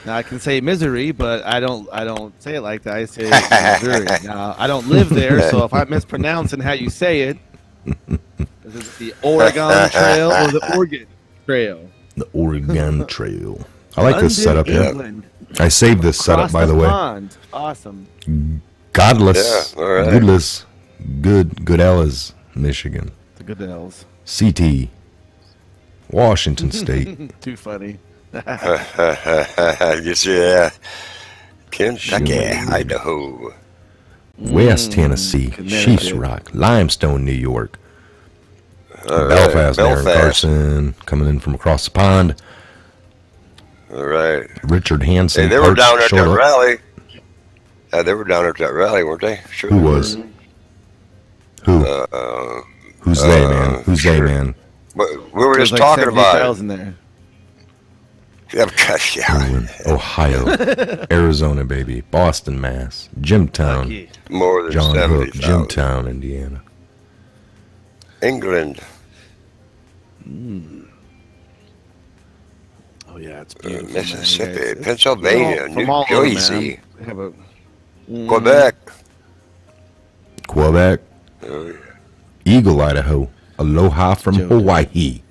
Now I can say misery, but I don't say it like that. I say Missouri. Now I don't live there, so if I'm mispronouncing how you say it, is it the Oregon Trail or the Oregon Trail? The Oregon Trail. I like this setup London, here. England. I saved this setup, Across by the way. pond. Awesome. Godless. Yeah, all right. Goodless. Goodellas, Michigan. The Goodells. CT. Washington State. Too funny. You see that? Kentucky, Idaho. West Tennessee. Connecticut. Chiefs Rock. Limestone, New York. All right. Belfast, Aaron Belfast. Carson. Coming in from across the pond. All right. Richard Hansen. Hey, they were Parks, down at showed that up. rally. Yeah, they were down at that rally, weren't they? Sure. Who was? Who? Who's they, man? Who's they, sure. man? We were There's just like talking about it. 70,000 there. Yeah, because, yeah. Ohio. Arizona, baby. Boston, Mass. Jimtown. Lucky. More than John Hook. 70,000. Jimtown, Indiana. England. Oh yeah, it's beautiful. man. Mississippi, You guys- Pennsylvania, from New all over, man. Jersey, They have a Quebec. Quebec. Oh, yeah. Eagle, Idaho. Aloha from Joe. Hawaii.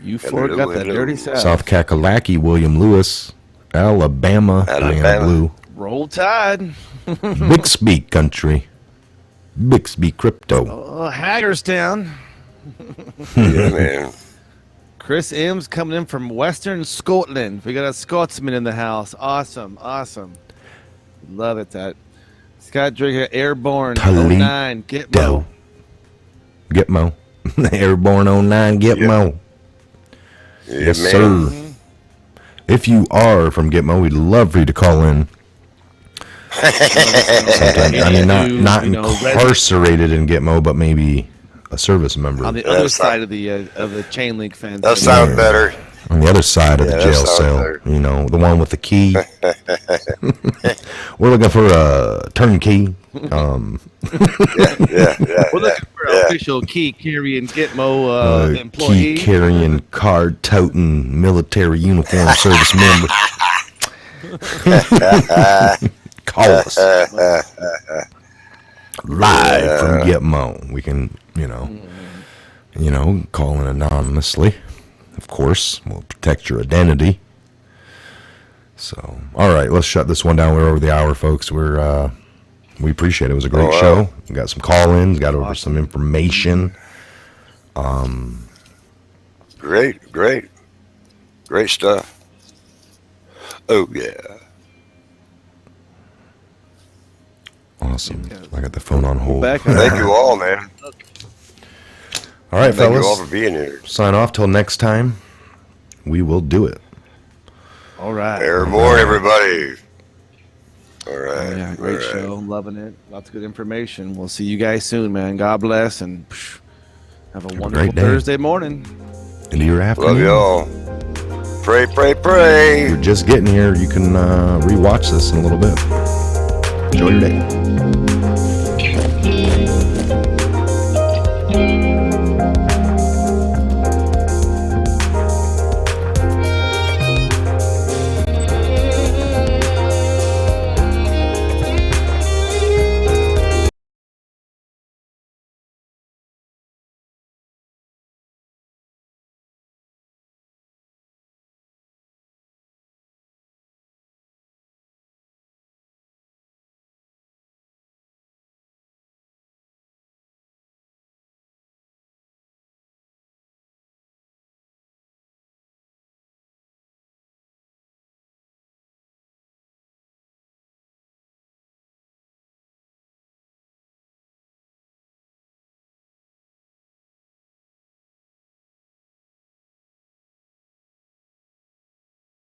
You forgot that hello. dirty South. South Kakalaki, William Lewis. Alabama, Diana Alabama. Blue. Roll Tide. Bixby country. Bixby crypto. Oh, Hagerstown. Yeah, man. Chris M's coming in from Western Scotland. We got a Scotsman in the house. Awesome, awesome. Love it. That Scott Drinker Airborne Toledo. 09 Gitmo. Gitmo. Airborne 09 Gitmo. Yeah, Yes, man. sir. If you are from Gitmo, we'd love for you to call in. Sometime. I mean, not You know, incarcerated in Gitmo, but maybe a service member. on the Yeah, other that's side of the chain link fence. That sounds better. On the other side of Yeah, the that jail sounds cell, better. you know, the one with the key. We're looking for a turnkey. Yeah. We're looking for an official key carrying Gitmo employee. Key carrying, card toting, military uniform service member. Call us live from Gitmo. We can, you know, call in anonymously. Of course, we'll protect your identity. So, all right, let's shut this one down. We're over the hour, folks. We appreciate it. It was a great show. We got some call-ins. Got over some information. Great stuff. Oh yeah. Awesome. I got the phone on hold. Back Thank you all, man. All right, Thank you all fellas. for being here. Sign off till next time. We will do it. right. More, everybody. All right. Yeah, great show. Loving it. Lots of good information. We'll see you guys soon, man. God bless, and have a wonderful Thursday morning. Into your afternoon. Love y'all. Pray, pray, pray. If you're just getting here, you can rewatch this in a little bit. Enjoy your day.